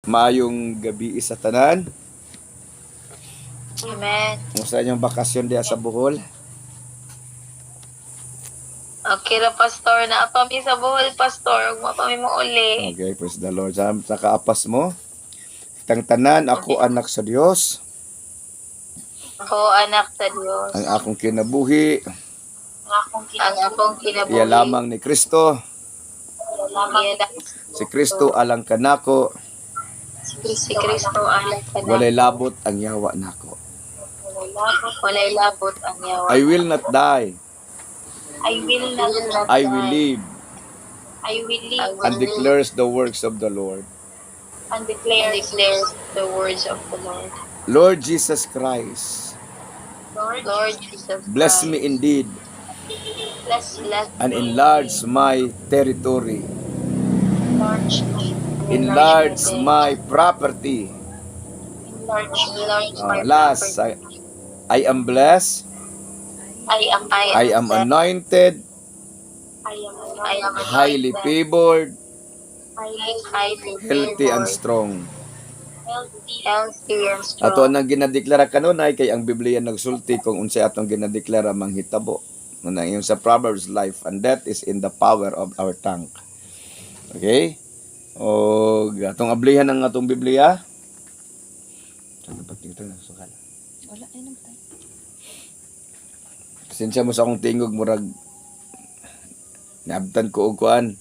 Maayong gabi sa tanan. Amen. Musta yung bakasyon diya sa Bohol? Okay ra, Pastor. Naapami sa Bohol, Pastor. Huwag mapami mo uli. Okay, praise the Lord. Sa kaapas mo, tang tanan, ako anak sa Dios. Ako, anak sa Diyos. Ang akong kinabuhi, Ang akong kinabuhi. iya lamang ni Kristo. Si Kristo alang kanako, Si Kristo anak ka na. walay labot ang yawa nako. Walay labot ang yawa. I will not die, I will not I will live, I will live and declares the works of the Lord. and declares the words of the Lord. Lord Jesus Christ, Lord Jesus bless me indeed, Bless and enlarge my territory, enlarge my my property. enlarge my Last, property. I am blessed, I am anointed, I am highly favored, highly healthy and favored, strong. healthy and strong. Ato nang ginadeklara kanunay kay ang Biblia nagsulti kung unsay atong ginadeklara manghitabo. Muna yung sa Proverbs, life and death is in the power of our tongue. Okay? O atong ablihan ng atong Biblia. Wala ay naman. Pasensya mo sa akong tingog murag niabtan ko og kuan.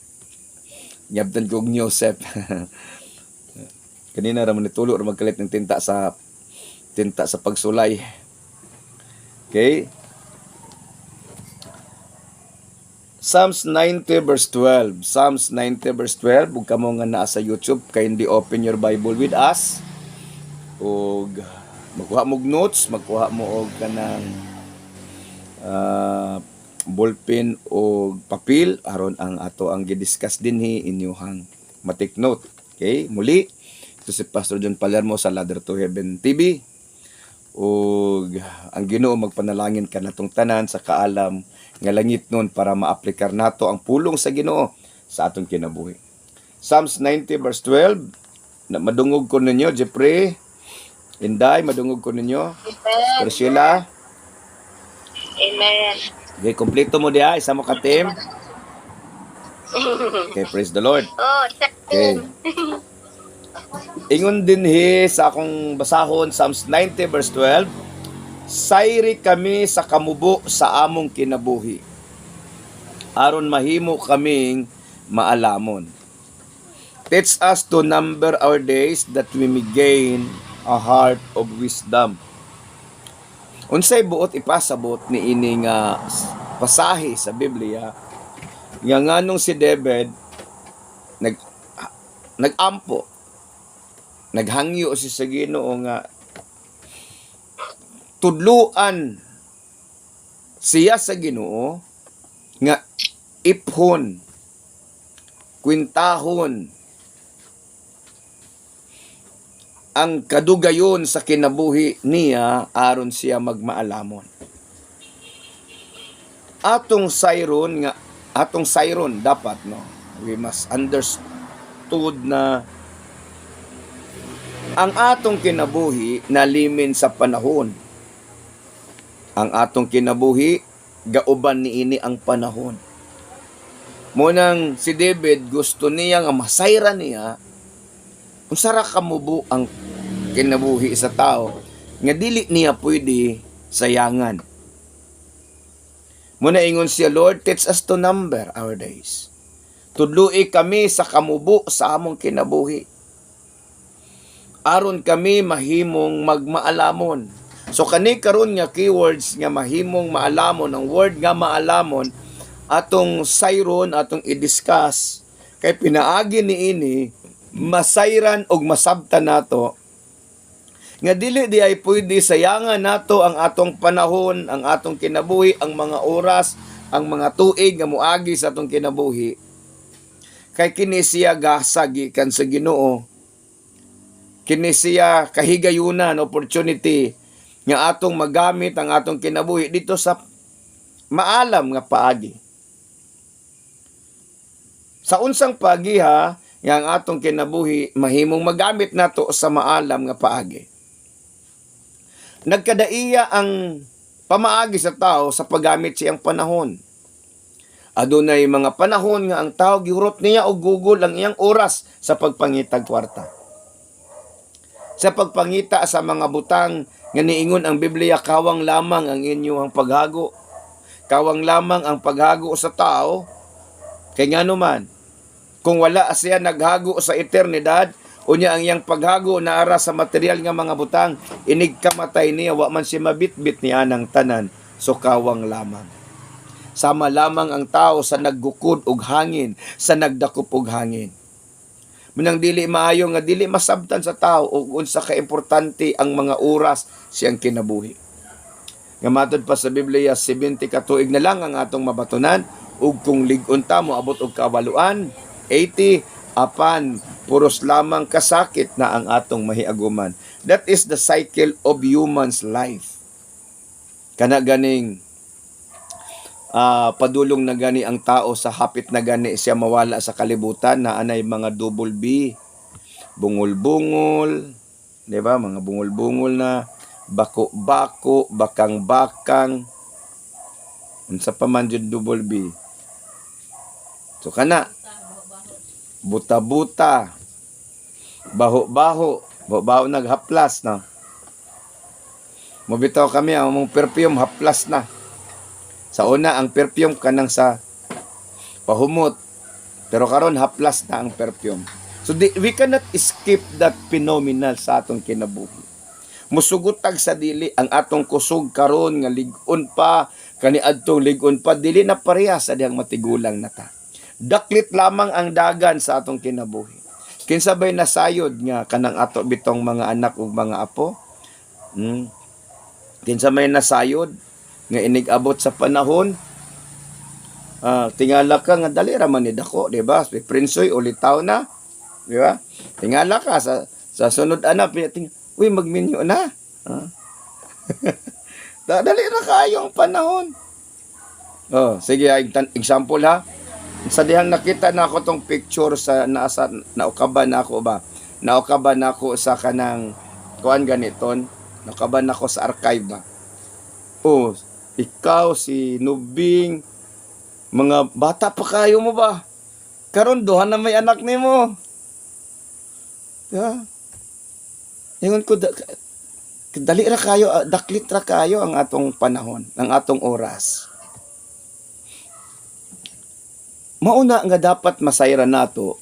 Niabtan ko og Joseph. Kanina ra man nitulo ra magkalit ng tinta sa pagsulay. Okay? Psalms 90 verse 12. Psalms 90 verse 12. Ug kamo nga naa sa YouTube, kindly open your Bible with us. Ug magkuha mo og notes, magkuha mo og kanang ballpen o papel aron ang ato ang gidiscuss dinhi inyuhang matik note. Okay? Muli, ito si Pastor John Palermo sa Ladder to Heaven TV. Ug ang Ginoo magpanalangin kanatong tanan sa kaalam nga langit nun para maaplikar nato ang pulong sa Ginoo sa atong kinabuhi. Psalms 90 verse 12. Na madungog ko ninyo, Jeffrey, Inday, madungog ko ninyo. Priscilla. Amen. Okay, kompleto mo diha, isa mo ka team. Okay, praise the Lord. Oh, Okay. Ingon dinhi sa akong basahon, Psalms 90 verse 12. Sayri kami sa kamubo sa among kinabuhi, aron mahimo kaming maalamon. Teach us to number our days that we may gain a heart of wisdom. Unsay buot ipasabot ni ini nga pasahe sa Biblia nga nganong si David nagampo, naghangyo si sa Ginoo nga tudluan siya sa Ginoo nga iphon, kwintahon ang kadugayon sa kinabuhi niya aron siya magmaalamon. Atong sayron dapat, no, we must understood na ang atong kinabuhi nalimin sa panahon. Ang atong kinabuhi gauban niini ang panahon. Munang si David gusto niya nga masayra niya unsa ra kamubo ang kinabuhi sa tao nga dili niya pwede sayangan. Muna ingon siya, Lord, teach us to number our days. Tudloi kami sa kamubo sa among kinabuhi, aron kami mahimong magmaalamon. So kani karon nga keywords nga mahimong maalamon, ang word nga maalamon atong sayron, atong i-discuss kay pinaagi niini masayran og masabtan nato nga dili di ay pwede sayangan nato ang atong panahon, ang atong kinabuhi, ang mga oras, ang mga tuig nga moagi sa atong kinabuhi. Kay kini siya gasagi kan sa Ginoo. Kini siya kahigayunan, opportunity nga atong magamit ang atong kinabuhi dito sa maalam nga paagi. Sa unsang paagi ha, nga ang atong kinabuhi mahimong magamit nato sa maalam nga paagi. Nagkadaiya ang pamaagi sa tao sa paggamit siyang panahon. Adunay mga panahon nga ang tao gihurot niya og gugol ang iyang oras sa pagpangitag kwarta. Sa pagpangita sa mga butang nga niingon ang Biblia, kawang lamang ang inyong paghago. Kawang lamang ang paghago sa tao. Kay nga naman, kung wala siya naghago sa eternidad, unya ang iyang paghago na ara sa material nga mga butang, inig kamatay niya, wa man siya mabitbit niya ng tanan, so kawang lamang. Sama lamang ang tao sa naggukod og hangin, sa nagdakop og hangin. Munang dili maayo nga dili masabtan sa tao ug unsa ka importante ang mga oras siyang kinabuhi. Nga matod pa sa Biblia, 70 ka tuig na lang ang atong mabatunan ug kung lig-on ta mo abot og kawaluan, 80 apan puros lamang kasakit na ang atong mahiaguman. That is the cycle of human's life. Kana ganing padulong na gani ang tao sa hapit na gani siya mawala sa kalibutan na anay mga double B, bungol-bungol, di ba? Mga bungol-bungol na bako-bako, bakang-bakang, unsa pa man jud double B. So kana buta-buta, baho-baho, baho naghaplas na. Mobitaw kami ang mong perfume haplas na. Sa una, ang perfume kanang sa pahumot. Pero karon haplas na ang perfume. So we cannot escape that phenomenon sa atong kinabuhi. Musugutag sa dili ang atong kusog karon nga lig-on pa, kaniadtong lig-on pa, dili na pareha sa dihang matigulang na ta. Daklit lamang ang dagan sa atong kinabuhi. Kinsabay nasayod nga kanang ato bitong mga anak ug mga apo. Kinsabay nasayod nga inig-abot sa panahon, tingala ka nga dali raman ni dako, di ba? Prinsoy ulitaw na, di ba? Tingala ka sa sunod anak, uy magminyo na. Dali na kayo ang panahon. Oh, sige, example ha. Sa dihang nakita na ako tong picture sa naukaban na ako ba? Naukaban na ako sa kanang kuan ganiton, naukaban na ako sa archive ba. Oh, ikaw, si Nubing, mga bata pa kayo mo ba? Karon duha na may anak nimo. Yeah. Ingon ko, dali ra kayo, daklit ra kayo ang atong panahon, ang atong oras. Mauna nga dapat masayra nato,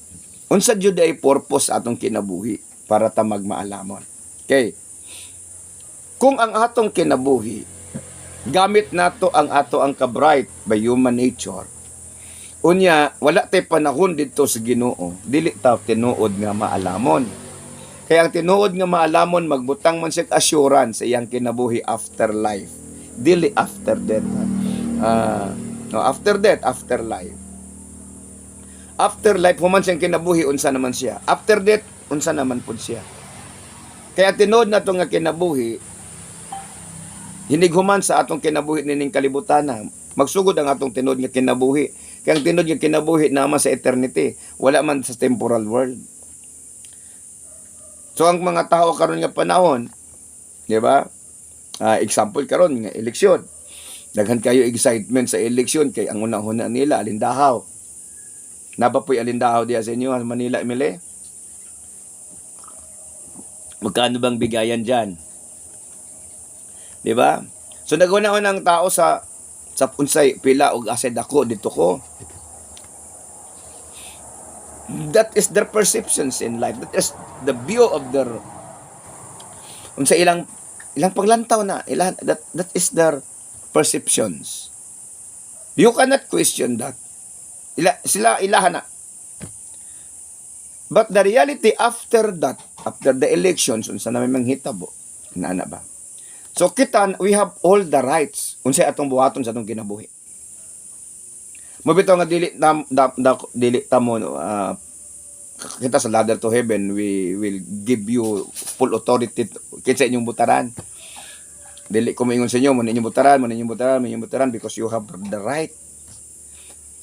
unsa jud ay purpose atong kinabuhi para ta magmaalamon. Okay. Kung ang atong kinabuhi gamit nato ang kabright by human nature. Unya, wala tay panahon dito sa Ginoo, dili ta tinuod nga maalamon. Kaya ang tinuod nga maalamon, magbutang man siya assurance sa iyang kinabuhi after life. Dili after death. After death, after life. After life, human siyang kinabuhi, unsa naman siya. After death, unsa naman po siya. Kaya tinuod na nga kinabuhi, hinighuman sa atong kinabuhi nining kalibutan na magsugod ang atong tinod nga kinabuhi. Kaya ang tinod nga kinabuhi naman sa eternity, wala man sa temporal world. So ang mga tao karon nga panahon, di ba? Example karon nga eleksyon. Daghan kayo excitement sa eleksyon kay ang una-una nila alindahaw. Naba po'y alindahaw diya sa inyo, Manila, Emile? Magkano bang bigayan dyan? Di ba? So naguna-una ang tao sa unsay pila og asay dako dito ko. That is their perceptions in life. That is the view of their unsay ilang paglantaw na that is their perceptions. You cannot question that. Sila ilahan na. But the reality after that, after the elections, unsa na may manghitabo, na ba? So kita, we have all the rights unsay atong buhaton sa atong kinabuhi. Mabitaw nga dili ta mo kita sa ladder to heaven, we will give you full authority kinsa inyong butaran. Dili ko moingon sa inyo mo inyong butaran because you have the right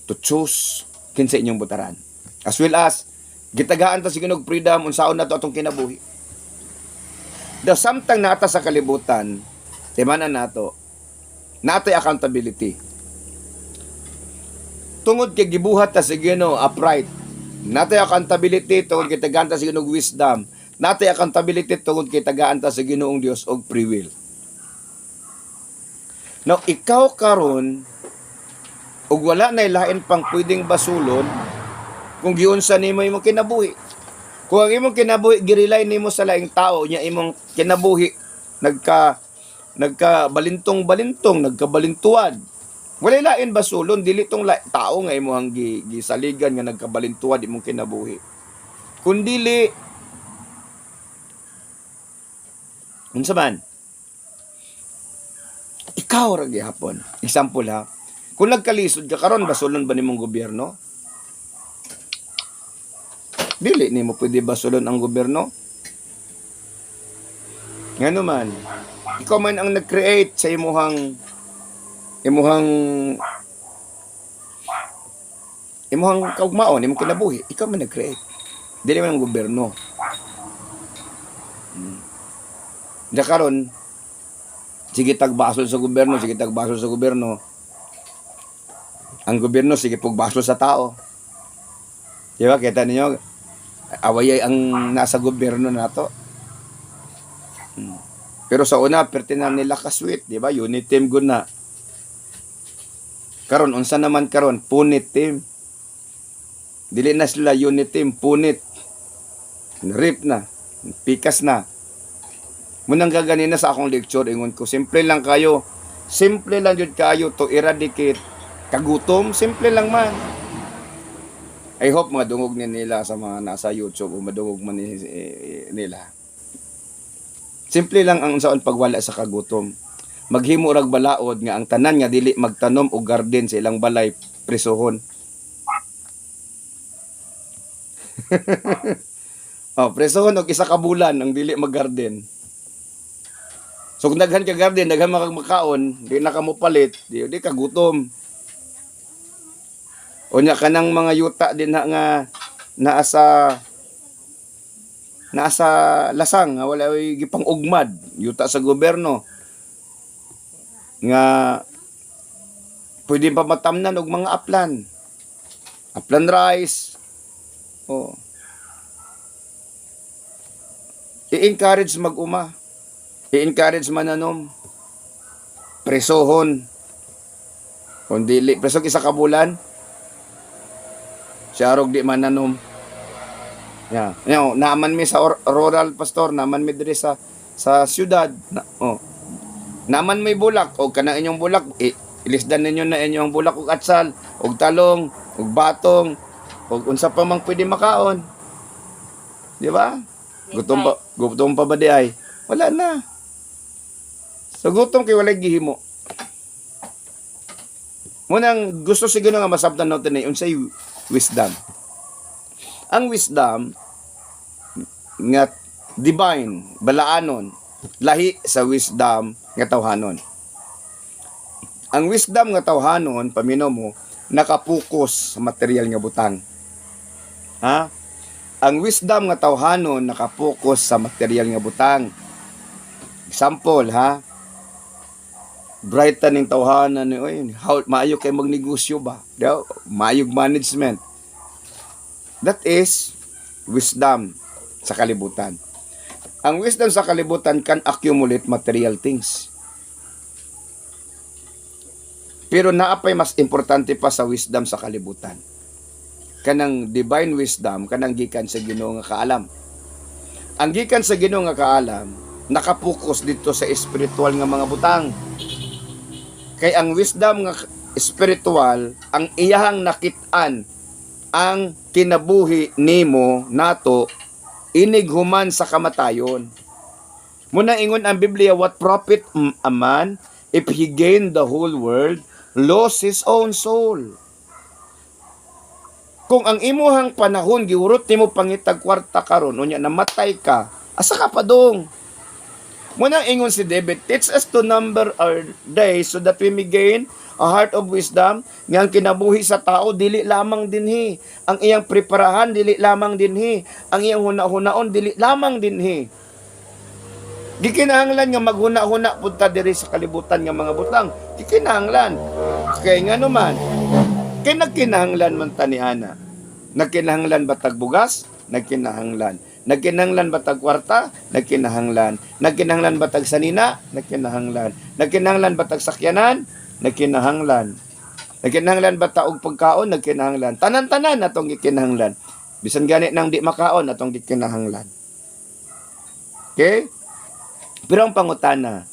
to choose kinsa inyong butaran. As well as Gitagaan ta sige og freedom unsaon nato atong kinabuhi. The samtang nata sa kalibutan, timanan nato, natay accountability. Tungod kay gibuhat ta sa Ginoo upright, natay accountability tungod kay tagaan ta sa Ginoo wisdom, natay accountability tungod kay tagaan ta sa Ginoong Dios og free will. Now ikaw karon ug wala na lain pang pwedeng basulon kung giunsa nimo imong kinabuhi. Kung ang imong kinabuhi girilay nimo sa laing tao, nya imong kinabuhi nagkabalintong-balintong, nagkabalintuad. Wala lain basulon dili tong tao nga imong gisaligan nga nagkabalintuad imong kinabuhi. Kun dili unsa man ikaw ra gihapon. Example ha. Kung nagkalisod ka karon basulon ba nimong gobyerno? Dili nimo pwede basulon ang gobyerno. Ngano man, ikaw man ang nag-create sa imuhang kaugmaon, imong kinabuhi. Ikaw man nag-create. Dili man ang gobyerno. Da karon sige tagbasol sa gobyerno, sige tagbasol sa gobyerno. Ang gobyerno sige pagbasol sa tao. Di ba? Kita ninyo, away ang nasa gobyerno nato. Pero sa una, pertinan nila kaswit, di ba? Unit team good na. Karon unsa naman karon? Punit team. Dili na sila unit team, punit. Rip na. Pikas na. Munang gaganina sa akong lecture, ingon ko, simple lang kayo. Simple lang yun kayo to eradicate kagutom. Simple lang man. I hope madungog ni nila sa mga nasa YouTube o madungog man nila. Simple lang ang unsaon pagwala sa kagutom. Maghimo rag balaod nga ang tanan nga dili magtanom og garden sa ilang balay presohon. Presohon og isa ka bulan ang dili maggarden. So kung daghan ka garden, daghan makaon, di na ka mo palit, di ka gutom. O nya kanang mga yuta din na nga naasa lasang nga wala gipang ugmad, yuta sa gobyerno. Nga pwede pa matamnan og mga aplan. Aplan rice. I-encourage mag-uma. I-encourage mananom. Presohon. Kung dili, presog isa ka bulan. Siya arog di mananom. Yeah. Naman mi sa rural pastor, naman mi diri sa syudad. Naman may bulak o kanang inyong bulak, ilisdan ninyo na inyong bulak og atsal, og talong, og batong, og unsa pa mang pwede makaon. Di ba? Gutom pa ba di ay? Wala na. So gutom kay walay gihimo. Munang gusto siguro nga masabtan natin ay unsay wisdom. Ang wisdom nga divine, balaanon, lahi sa wisdom nga tawhanon. Ang wisdom nga tawhanon, paminaw mo, nakapokus sa material nga butang. Ha? Ang wisdom nga tawhanon nakapokus sa material nga butang. Example, ha? Brightan ning tawhanan ni oy, maayo kay magnegosyo ba? Maayog management. That is wisdom sa kalibutan. Ang wisdom sa kalibutan can accumulate material things. Pero naapay mas importante pa sa wisdom sa kalibutan. Kanang divine wisdom, kanang gikan sa Ginoo nga kaalam. Ang gikan sa Ginoo nga kaalam, nakapokus dito sa espiritual nga mga butang. Kay ang wisdom nga spiritual, ang iyahang nakit-an, ang kinabuhi nimo nato, inighuman sa kamatayon. Muna ingon ang Biblia, what profit a man if he gain the whole world, lose his own soul. Kung ang imuhang panahon, giurot nimo pangitag kwarta karon, unya namatay ka, asa ka pa dong? Muna ingon si David, teach us to number our days so that we may gain a heart of wisdom. Nga ang kinabuhi sa tao, dili lamang dinhi. Ang iyang preparahan, dili lamang dinhi. Ang iyang huna-hunaon, dili lamang dinhi. Gikinahanglan nga maghuna-huna punta diri sa kalibutan nga mga butang. Gikinahanglan. Kaya nga naman, kay nagkinahanglan man taniana. Nagkinahanglan ba tagbugas? Nagkinahanglan. Nagkinahanglan ba tag kwarta? Nagkinahanglan. Nagkinahanglan ba tag sanina? Nagkinahanglan. Nagkinahanglan ba tag sakyanan? Nagkinahanglan. Nagkinahanglan ba taog pagkaon? Nagkinahanglan. Tanan-tanan atong gikinahanglan. Bisan gani nang di makaon atong gikinahanglan. Okay? Pero ang pangutana,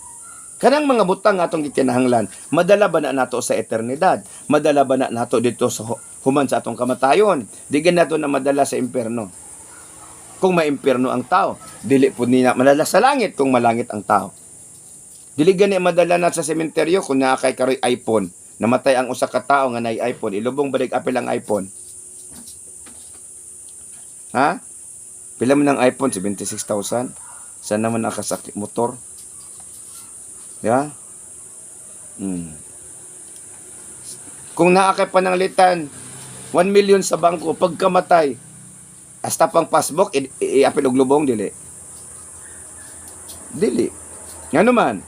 kanang mga butang atong gikinahanglan, madala ba na nato sa eternidad? Madala ba na nato dito sa human sa atong kamatayon? Di nato na madala sa impyerno. Kung maimpyerno ang tao, dili po niya madala sa langit kung malangit ang tao. Dili gani madala na sa sementeryo kung naa kay karoy iPhone. Namatay ang usa ka tawo nga nay iPhone, ilubong balik apil ang iPhone. Ha? Pila man ang iPhone 76,000. Saan naman nakasakit motor? Ya? Kung naa kay pananglitan 1 million sa bangko pagkamatay, hasta pang passbook iapil og lubong dili. Dili. Ngano man?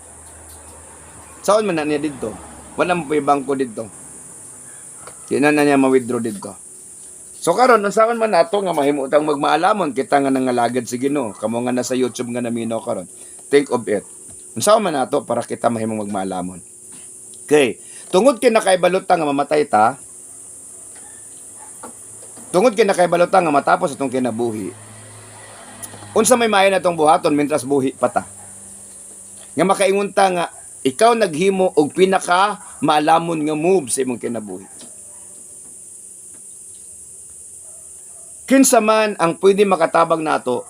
Saan man na niya dito? Wala mo pa yung bangko dito. Di na niya ma-withdraw dito. So karon unsaon man nato nga mahimutang magmaalamon kita nga nangalagad si Ginoo. Kamo nga nasa YouTube nga naminaw karon. Think of it. Unsaon man nato para kita mahimong magmaalamon. Okay. Tungod kay nakaibalutang nga mamatay ta. Tungod kay nakaibalutang nga matapos atong kinabuhi. Unsa may maayo natong buhaton mentras buhi pa ta. Nga makaingon ta nga ikaw naghimo og pinaka maalamon nga move sa imong kinabuhi. Kinsa man ang pwede makatabang nato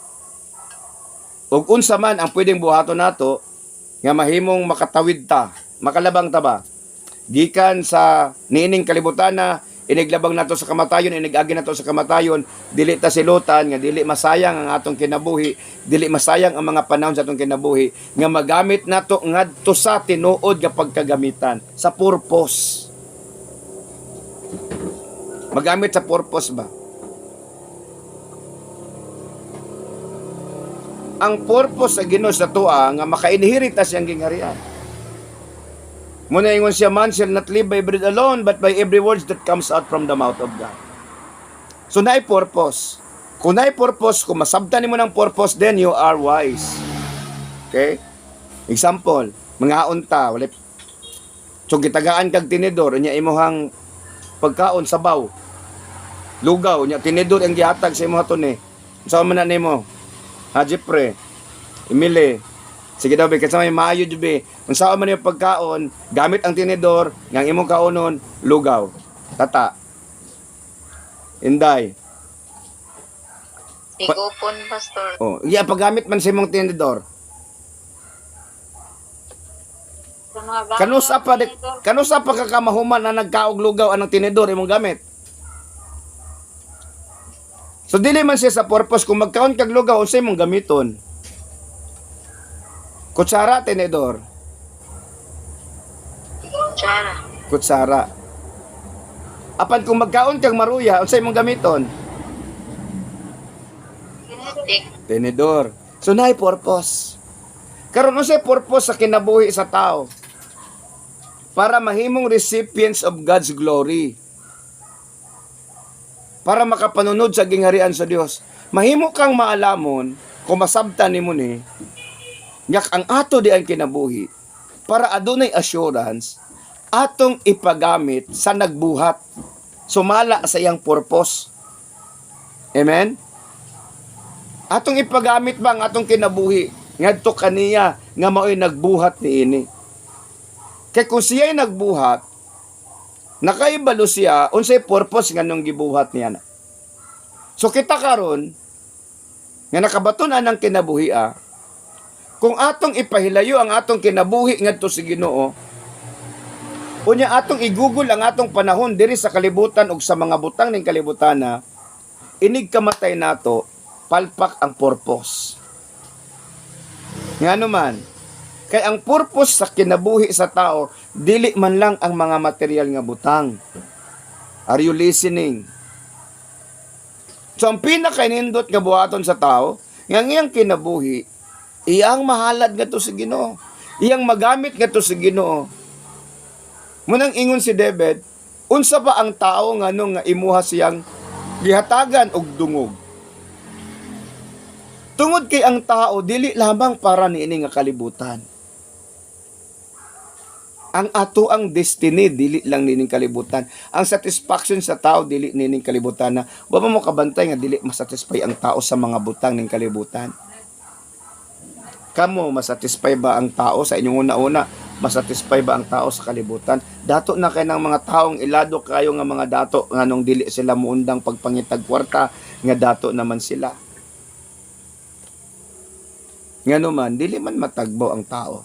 ug unsa man ang pwedeng buhaton nato nga mahimong makatawid ta, makalabang ta ba gikan sa niining kalibutan na iniglabang nato sa kamatayon, inigagi nato sa kamatayon, dili ta silutan nga dili masayang ang atong kinabuhi, dili masayang ang mga panahon sa atong kinabuhi nga magamit nato ngadto sa tinuod nga pagkagamitan sa purpose. Magamit sa purpose ba? Ang purpose sa Ginoo sa tuwa nga makainherit ta siyang gingharian. Muna ingon siya, man shall not live by bread alone, but by every word that comes out from the mouth of God. So naay purpose. Kung naay purpose, kung masabtan mo ng purpose, then you are wise. Okay? Example, mga unta, wala so gitagaan kag tinidor, nya imuhang pagkaon sabaw. Lugaw, nya tinidor ang gihatag sa imong hatun eh. Sa man na nimo? Haji pre, Emile, sige daw, kasi may maayo dyan, kung saan man yung pagkaon, gamit ang tinidor, ng imong kaunon, lugaw, tata, inday. Sigupon, pastor. Oh, iya, paggamit man sa imong tinidor. Kanusa pa kakamahuman na nagkaog lugaw anong tinidor imong gamit. So dili man siya sa purpose kung magkaon kag lugaw unsay mong gamiton. Kutsara, tenedor. Kutsara. Kutsara. Apan kung magkaon kag maruya unsay mong gamiton? Stick. Tenedor. So naay purpose. Karon unsay purpose sa kinabuhi sa tao? Para mahimong recipients of God's glory. Para makapanunod sa gingharian sa Dios. Mahimo kang maalamon kung masabtan nimo ni yak ang ato di ang kinabuhi para adunay assurance atong ipagamit sa nagbuhat sumala sa iyang purpose. Amen? Atong ipagamit ba ang atong kinabuhi ngadto kaniya nga mao'y nagbuhat niini. Kay kung siya'y nagbuhat, nakaibalo siya unsay purpose nga nung gibuhat niya na. So kita karon nga nakabatunan ng kinabuhi kung atong ipahilayo ang atong kinabuhi ngadto sa Ginoo, unya atong igugol ang atong panahon diri sa kalibutan ug sa mga butang ning kalibutan inig kamatay nato palpak ang purpose. Ngano man, Kay ang purpose sa kinabuhi sa tao, dili man lang ang mga material nga butang. Are you listening? So ang pinakainindot nga buhaton sa tao, nga ngayang kinabuhi, iyang mahalad nga to sa Ginoo. Iyang magamit nga to sa Ginoo. Munang ingon si David, unsa ba ang tao nga nung nga imuha siyang gihatagan og dungog? Tungod kay ang tao dili lamang para niini nga kalibutan. Ang ato ang destiny dili lang nining kalibutan. Ang satisfaction sa tao dili nining kalibutan na wa mo kabantay nga dili masatisfy ang tao sa mga butang ning kalibutan. Kamo masatisfy ba ang tao sa inyong una-una? Masatisfy ba ang tao sa kalibutan? Dato na kay ng mga taong ilado kayo nga mga dato nganong dili sila muundang pagpangitag kwarta nga dato naman sila. Ngano man dili man matagbaw ang tao.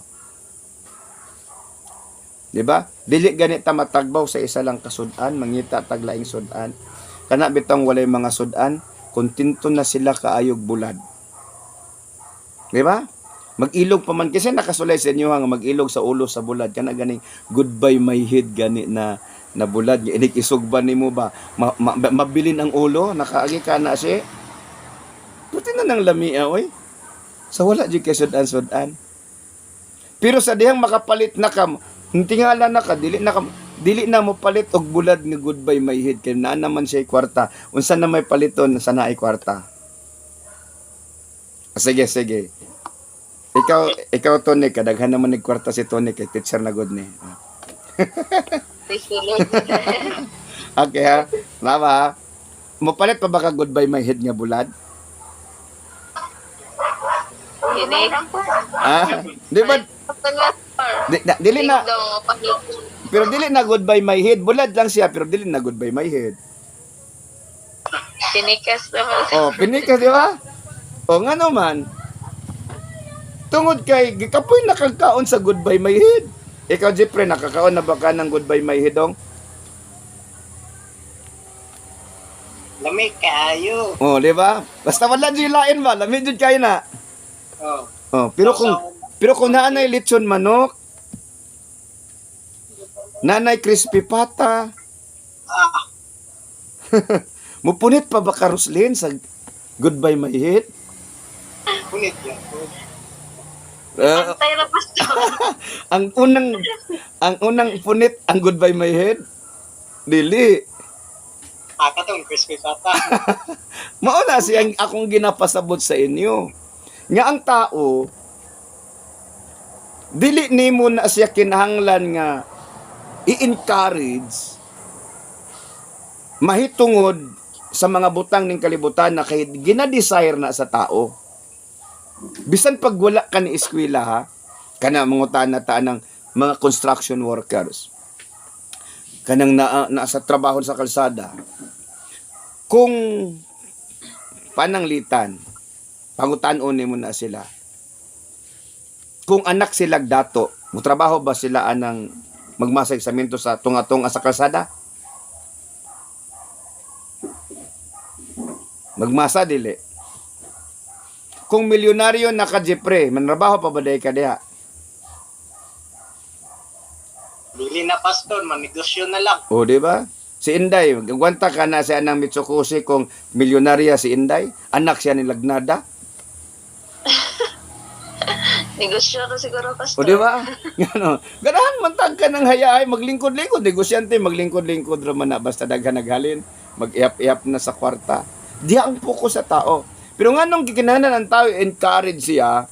'Di ba? Dili ganita matagbaw sa isa lang kasudan, mangita taglaing sudan. Kana bitong walay mga sudan, kontento na sila kaayog bulad. 'Di ba? Mag-ilog pa man kasi nakasulay sa inyo nga mag-ilog sa ulo sa bulad kana ganing goodbye my head gani na bulad inig isugban nimo ba mabilin ang ulo nakaagi ka na si puti na nang lamia oy sa wala jud kay sudan. Pero sa dihang makapalit na ka tingala na ka dili na mo palit og bulad nga goodbye my head kay naa naman siya kwarta unsa na may paliton sa naay kwarta. Sige. Ikaw Tony, kadaghan naman nagkwarta si Tony kay teacher na good ni. Okay ha. Lama. Mopalit pa ba ka goodbye my head nga bulad? Kinig. Di ba? Dili na. Pero dili na goodbye my head. Bulad lang siya pero dili na goodbye my head. Pinikas naman. Oh, pinikas di ba? O nga naman. Tungod kay gikapoy nakagkaon sa goodbye my head. Ikaw Jeffrey nakakaon na ba ka ng goodbye my head dong? Lamig kayo. Oh, di ba? Basta wala jud lain ba, lamig jud kay na. Oh. Oh, pero kung naanay lechon manok, nanay crispy pata, mupunit pa ba ka Roslyn sa goodbye my head? Punit yan. Antay na pastor. ang unang punit ang goodbye my head. Dili. Katong crispy pata. Mauna siyang akong ginapasabot sa inyo. Nga ang tao dili nimo na siya kinahanglan nga i-encourage mahitungod sa mga butang ning kalibutan na kay gina-desire na sa tao. Bisan pag wala ka ni eskwela ha, kana mangutan na ta ng mga construction workers. Kanang nasa trabaho sa kalsada. Kung pananglitan, pangutan-on mo na sila. Kung anak sila dato, mutrabaho ba sila anang magmasa eksamento sa tungatong sa kalsada? Magmasa dili. Kung milyonaryo na ka Jeffrey, manrabaho pa ba day ka diha? Dili na pastor, manegosyo na lang. O, di ba? Si Inday, magagwanta ka na sa anang Mitsukoshi kung milyonarya si Inday, anak siya ni Lagnada. Negosyo na siguro O, pastor. di ba? Ganahan man tag ka ng hayahay, maglingkod-lingkod, negosyante, maglingkod-lingkod raman na, basta daghan naghalin, mag-iap-iap na sa kwarta. Di ang focus sa tao. Pero nga nung kikinahanan ang tao, encourage siya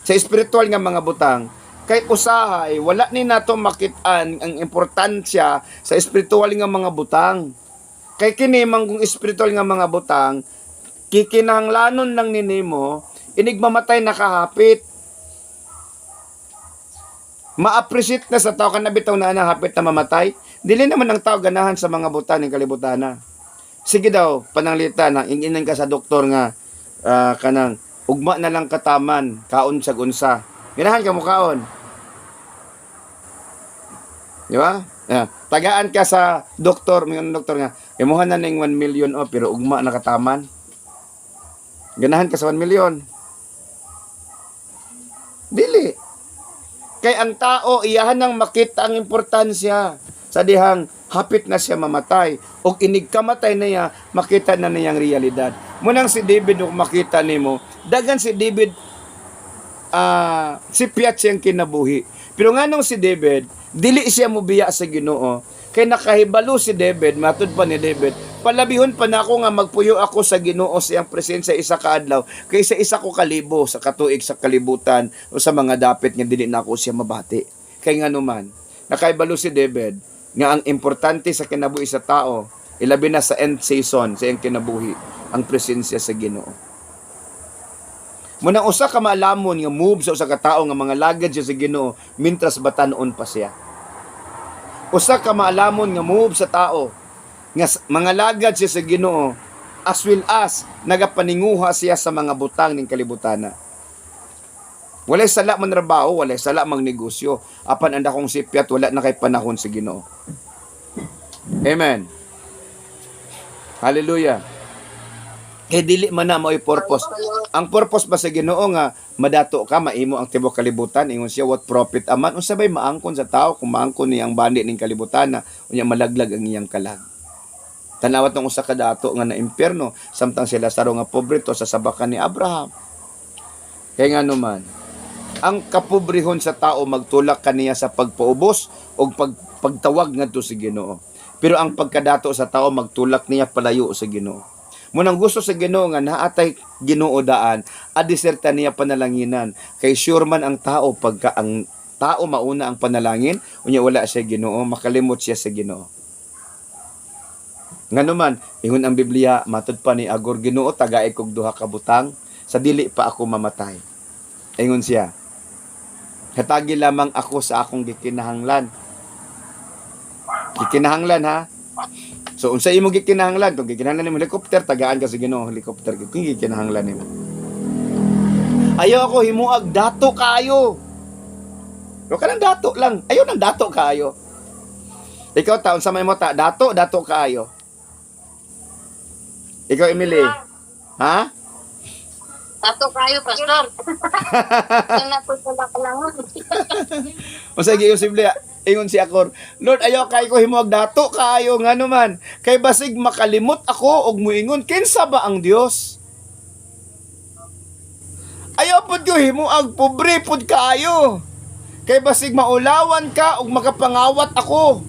sa espiritual nga mga butang, kay usahay, wala ni nato makitaan ang importansya sa espiritual nga mga butang. Kay kini manggong espiritual nga mga butang, kikinahanglanon lang ninimo, inigmamatay nakahapit. Ma-appreciate na sa tao kana bitaw na hapit na mamatay. Dili naman ang tao ganahan sa mga butang ng kalibutana. Sige daw, pananglitan na inginan ka sa doktor nga kanang ugma na lang kataman, kaon sa gunsa. Ganahan ka mo kaon. Di ba? Tagaan ka sa doktor, may doktor nga, imuhan na ng 1 million pero ugma na kataman. Ganahan ka sa 1 million. Dili. Kay ang tao, iyahan nang makita ang importansya. Sa dihang, hapit na siya mamatay. O inig kamatay na niya, makita na niyang realidad. Munang si David, kung makita nimo, dagan si David, si Piat siyang kinabuhi. Pero nga nung si David, dili siya mubiya sa Ginoo. Kay nakahibalo si David, matud pa ni David, palabihon pa na ako nga magpuyo ako sa Ginoo sa iyang presensya isa ka adlaw, kaysa isa ko kalibo sa katuig sa kalibutan o sa mga dapit nga dili na ako siya mabati. Kay nga naman, nakahibalo si David nga ang importante sa kinabuhi sa tao, ilabi na sa end season sa iyang kinabuhi, ang presensya sa Ginoo. Muna usa ka maalamon nga move sa usa ka tawo nga mga lagad siya sa Ginoo mintras batanon pa siya. Usa ka maalamon nga move sa tao nga mga lagad siya sa Ginoo as well as nagapaninguha siya sa mga butang ning kalibutana. Walay sala man trabaho, walay sala mang negosyo, apan anda kong sipyat wala na kay panahon sa Ginoo. Amen. Hallelujah. Kay dili man na mo'y purpose. Ang purpose ba sa Ginoo nga madato ka, maimo ang tibok kalibutan, ingon siya what profit aman unsa bay maangkon sa tao kung maangkon niyang bandi ning kalibutan na unya malaglag ang iyang kalag. Tanawat ng usa ka dato nga na impierno samtang sila saro nga pobre to sa sabakan ni Abraham. Kaya nga naman, ang kapobrehon sa tao magtulak kaniya sa pagpaubos o pagtawag ngadto sa Ginoo. Pero ang pagkadato sa tao magtulak niya palayo sa Ginoo. Munang gusto sa Ginoo nga naatay Ginoo daan, adiserta niya panalanginan. Kay sure man ang tao pagka ang tao mauna ang panalangin, unya wala siya Ginoo, makalimot siya sa Ginoo. Nganuman, ingon ang Biblia, matud pa ni Agor, Ginoo tagaay kog duha ka butang, sa dili pa ako mamatay. Ingon siya, hatagi lamang ako sa akong gikinahanglan. Gikinahanglan ha? So, unsa imo gikinahanglan? Kung gikinahanglan nimo helicopter, tagaan ka sa Ginoo helicopter. Kung gikinahanglan nimo. Ayaw ako himuag dato kaayo. Pero kanang dato lang. Ayaw nang dato kaayo. Ikaw taon sa may mo ta, dato kaayo. Ikaw Emily. Ha? Tato kayo, pastor. Ang natutulak lang. Unsa gi posible? Ingon si Akor, Lord, ayaw kay ko himuag dato kaayo ngano man. Kay basig makalimot ako og muingon kinsa ba ang Dios? Ayaw pud ko himuag pobre pud kaayo. Kay basig maulawan ka og makapangawat ako.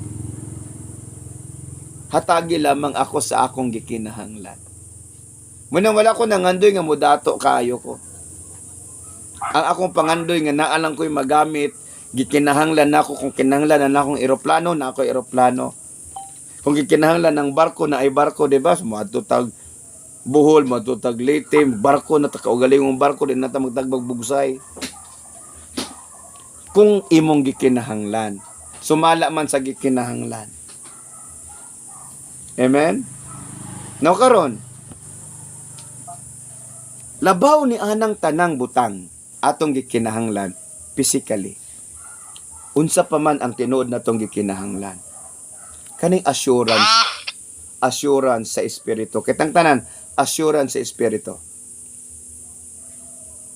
Hatagi lamang ako sa akong gikinahanglan. Munang wala ko nangandoy nga mudato kaayo ko. Ang akong pangandoy nga naa lang ko'y magamit, gikinahanglan na ako kung kinahanglan na akong eroplano, na ako eroplano. Kung gikinahanglan ng barko na ay barko, di ba? Matutag Bohol, matutag Leyte, barko na takaugaling ng barko, din na ta magtagbag bugsay. Kung imong gikinahanglan, sumala man sa gikinahanglan. Amen? Now karon, labaw ni anang tanang butang atong gikinahanglan physically. Unsa pa man ang tinuod natong gikinahanglan. Kaning assurance sa espiritu. Kitang tanan, assurance sa espiritu.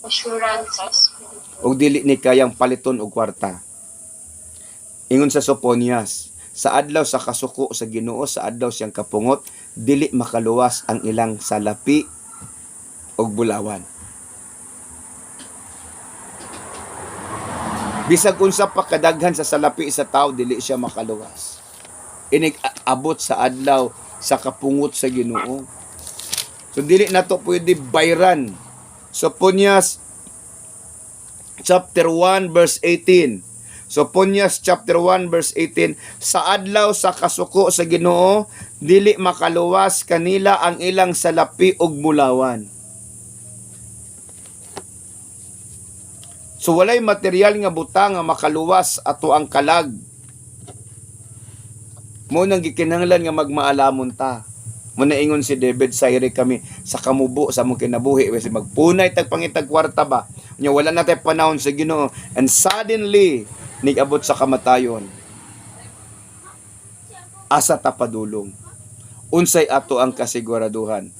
Assurance. Og dili ni kayang paliton og kwarta. Ingon sa Sophonias, sa adlaw sa kasuko sa Ginoo, sa adlaw siyang kapungot, dili makaluwas ang ilang salapi og bulawan. Bisag unsa pa kadaghan sa salapi sa tao, dili siya makaluwas. Inig abot sa adlaw sa kapungot sa Ginoo. So dili na to pwede bayran. Sophonias chapter 1 verse 18. Sophonias chapter 1 verse 18, sa adlaw sa kasuko sa Ginoo, dili makaluwas kanila ang ilang salapi ug bulawan. So walay material nga butang nga makaluwas ato ang kalag. Mo nang gikinahanglan nga magmaalamon ta. Mo ingon si David, sayre kami sa kamubo sa mong kinabuhi, kasi magpunay tag pangitag kwarta ba. Nya wala na tay panahon sa Ginoo, and suddenly nigabot sa kamatayon. Asa ta padulong. Unsay ato ang kasiguraduhan.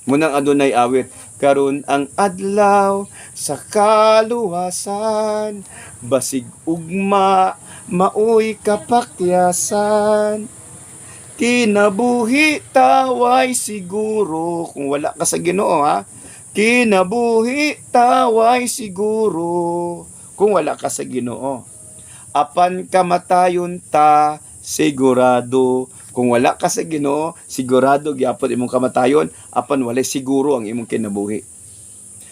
Munang adunay awit, karon ang adlaw sa kaluwasan, basig ugma, maoy kapakyasan. Kinabuhi taway siguro, kung wala ka sa Ginoo ha, kinabuhi taway siguro, kung wala ka sa Ginoo. Apan kamatayon ta, sigurado. Kung wala ka sa Ginoo, sigurado gyapon imong kamatayon, apan walay siguro ang imong kinabuhi.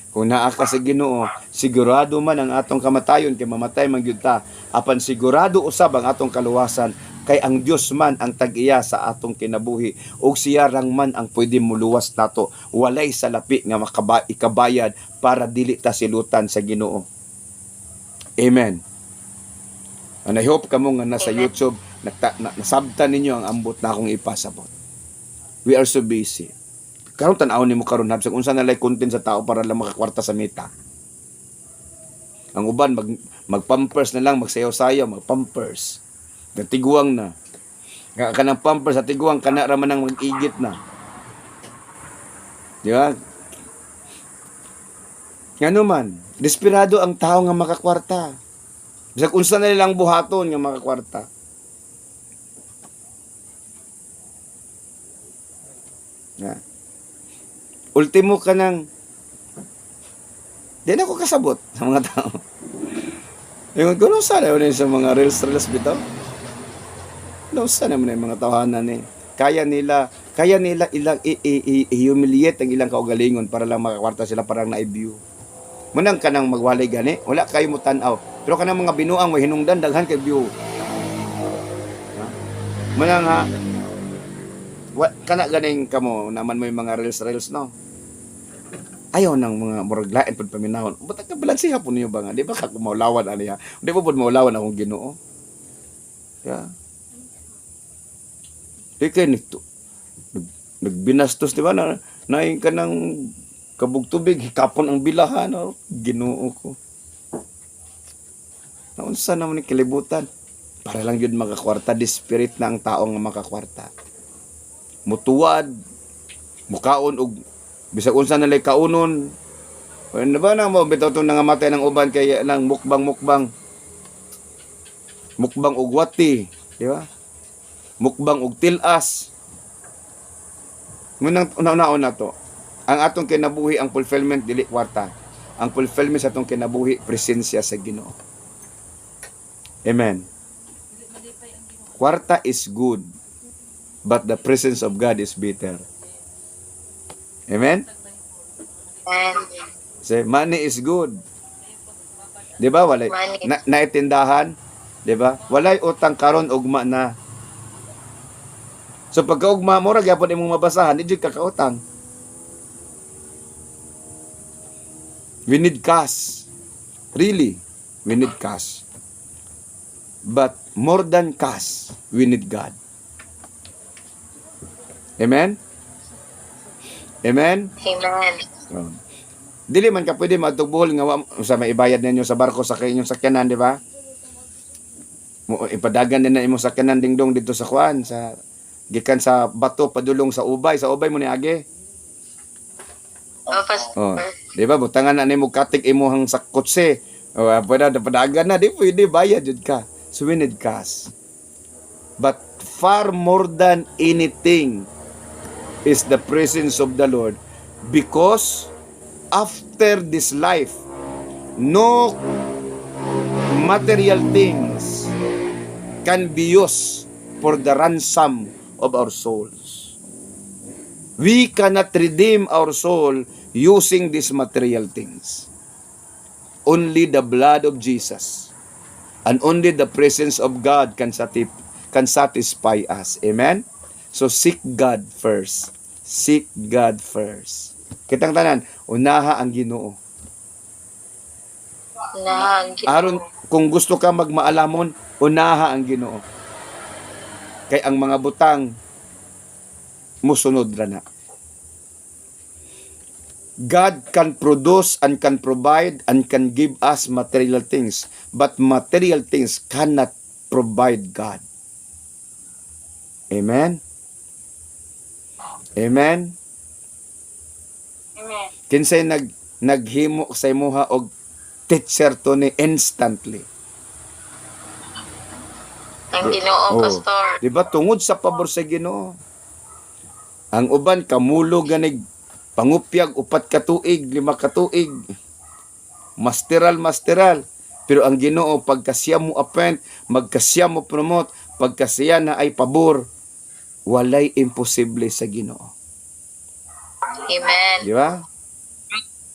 Kung naa ka sa Ginoo, sigurado man ang atong kamatayon kay mamatay man gyud ta, apan sigurado usab ang atong kaluwasan kay ang Dios man ang tag-iya sa atong kinabuhi ug siya rang man ang pwede muluwas nato. Walay salapi nga ikabayad para dili ta silutan sa Ginoo. Amen. And I hope kamo nga nasa Amen. YouTube nasabtan ninyo ang ambot na akong ipasabot. We are so busy. Karon tan-aw nimo karon habsag unsa na lay content sa tao para lang makakwarta sa meta. Ang uban mag-pampers na lang, magsayaw-sayaw, mag-pampers. Natiguang na. Kanang pampers sa tiguang kana ra man ang mag-igit na. Di ba? Ngano man, desperado ang tao nga makakwarta. Bisag unsa na nilang buhaton nga makakwarta. Ya. Ultimo ka nang di na ko kasabot sa mga tao. Yung kung sana yun sa mga reels bitaw. No, sana naman yung mga tawanan eh. Kaya nila ilang i-humiliate ang ilang kaugalingon para lang makakwarta sila parang na-view. Munang kanang magwalay gani, wala kayo mo tanaw. Pero kanang mga binuang mo hinungdan daghan kay view. Munang ha, kana ganing kamo naman mo yung mga reels no. Ayaw ng mga murag lain pud paminahon. Ba't ka balansiha po niyo ba nga? Di ba ka maulawan aniya? Di ba pud maulawan akong Ginoo? Yeah. Di kay nito. Nagbinastos di ba na naing ka ng kabugtubig hikapon ang bilahan no? Ginoo ko. Naunsa naman ni kilibutan? Para lang yun makakwarta, di spirit na ang tao nga makakwarta. Mutuwad, mukaon og bisag unsa na lay kaunon. Ano ba na mo bitaw tong nangamatay ng uban kay lang mukbang og wati, di ba? Mukbang og tilas. Munang una to. Ang atong kinabuhi ang fulfillment dili kwarta. Ang fulfillment sa atong kinabuhi presensya sa Ginoo. Amen. Kwarta is good, but the presence of God is better. Amen? And Say, money is good. Di ba? Walay. Money. Naitindahan. Di ba? Walay utang karon ugma na. So pagkaugma mo, gyapon imong mabasahan, di jud kakautang. We need cash. Really, we need cash. But more than cash, we need God. Amen? Amen? Amen. Oh. Dili man ka pwede matugbuhol nga sa maibayad ninyo sa barko sa inyong sakyanan, di ba? Ipadagan din na imong sakyanan dingdong dito sa kuan sa gikan sa bato padulong sa ubay mo ni age. Pastor. Oh, di ba butangan na nimo katik imong sa kotse. Oh, pwede padagan na di pwede bayad jud ka. So we need cash. But far more than anything is the presence of the Lord, because after this life, no material things can be used for the ransom of our souls. We cannot redeem our soul using these material things. Only the blood of Jesus and only the presence of God can satisfy us. Amen? So seek God first. Seek God first. Kitang tanan, unaha ang Ginoo. Aron kung gusto ka magmaalamon, unaha ang Ginoo. Kay ang mga butang musunod ra na. God can produce and can provide and can give us material things, but material things cannot provide God. Amen? Amen? Amen. Kinsay naghimo sa imuha og teacher to ni instantly. Ang Ginoo, Oh. Pastor. Di ba tungod sa pabor sa Ginoo? Ang uban kamulo ganig pangupyag 4 ka tuig, 5 ka tuig. Masteral. Pero ang Ginoo pagkasiya mo appoint, magkasiya mo promote, pagkasiya na ay pabor, walay imposible sa Ginoo. Amen. Di ba?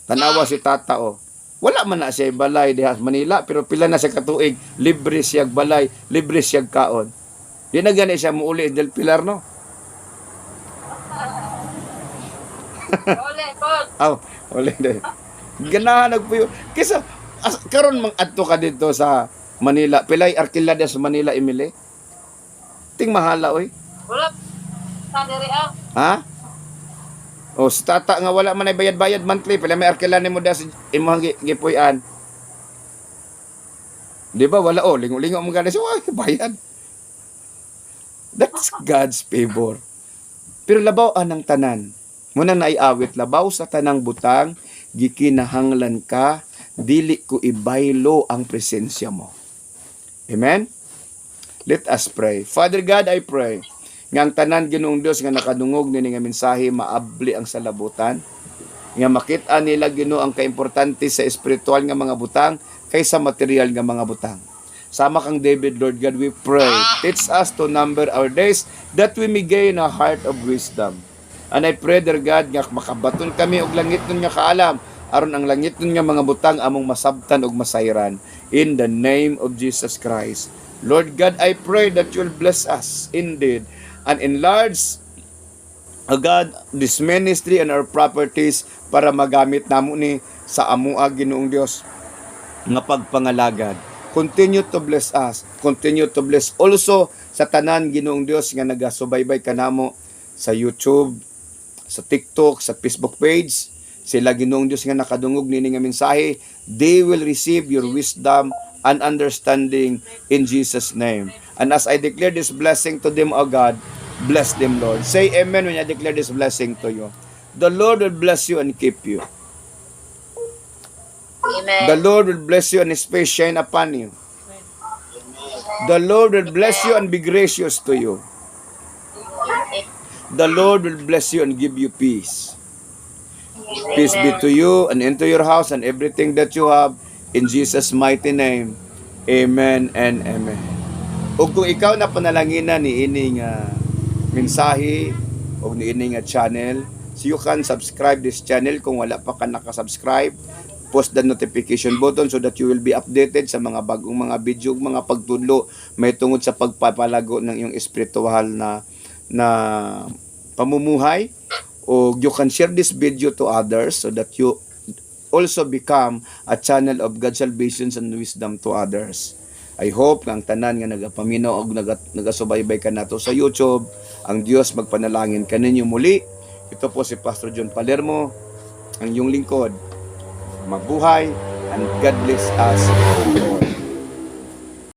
Tanawa si tata o. Wala man na siya balay diha sa Manila, pero pila na siya katuig, libre siya balay, libre siya kaon. Di na gani siya muuli del Pilar, no? Ole, Paul. Aw, wala din. Ganahan nagpuyo. Kisa, karon mang adto ka dito sa Manila. Pilay arkilada sa Manila, Emily. Ting mahala, oy. Wala. Sa diri ah. Ha? O, si tata nga wala man ay bayad-bayad monthly. Pila may arkilada mo da sa imong gipuyan. Di ba? Wala, o. Lingo-lingo mo gana siya. Ay, bayad. That's God's favor. Pero labaw anang tanan. Muna na iawit, labaw sa tanang butang, gikinahanglan ka, dili ko ibaylo ang presensya mo. Amen? Let us pray. Father God, I pray, nga ang tanan Ginoong Dios nga nakadungog nini nga mensahe maabli ang salabutan, nga makita nila Ginoo ang kaimportante sa espiritual nga mga butang kaysa material nga mga butang. Sama kang David, Lord God, we pray. Teach us to number our days that we may gain a heart of wisdom. And I pray, dear God, nga makabaton kami og langit nun nga kaalam, aron ang langit nun nga mga butang among masabtan og masayran. In the name of Jesus Christ. Lord God, I pray that you'll bless us indeed and enlarge, God, this ministry and our properties para magamit namo ni sa amua Ginoong Dios nga pagpangalagad. Continue to bless us. Continue to bless also sa tanan Ginoong Dios nga nagasubaybay kanamo sa YouTube, sa TikTok, sa Facebook page. Sila Ginoong Dios nga nakadungog nini nga mensahe, they will receive your wisdom and understanding in Jesus' name. And as I declare this blessing to them, O God, bless them, Lord. Say amen when I declare this blessing to you. The Lord will bless you and keep you. Amen. The Lord will bless you and His face shine upon you. The Lord will bless you and be gracious to you. The Lord will bless you and give you peace. Peace be to you and into your house and everything that you have. In Jesus' mighty name. Amen and amen. O kung ikaw na panalanginan ni ining mensahe o ni ining channel, so you can subscribe this channel kung wala pa ka nakasubscribe. Post the notification button so that you will be updated sa mga bagong mga video, mga pagtudlo may tungod sa pagpapalago ng iyong espiritual na pamumuhay. O you can share this video to others so that you also become a channel of God's salvation and wisdom to others. I hope nga ang tanan nga nagapaminaw o nagasubaybay ka nato sa YouTube, ang Diyos magpanalangin kaninyo muli. Ito po si Pastor John Palermo, ang iyong lingkod. Mabuhay and God bless us all.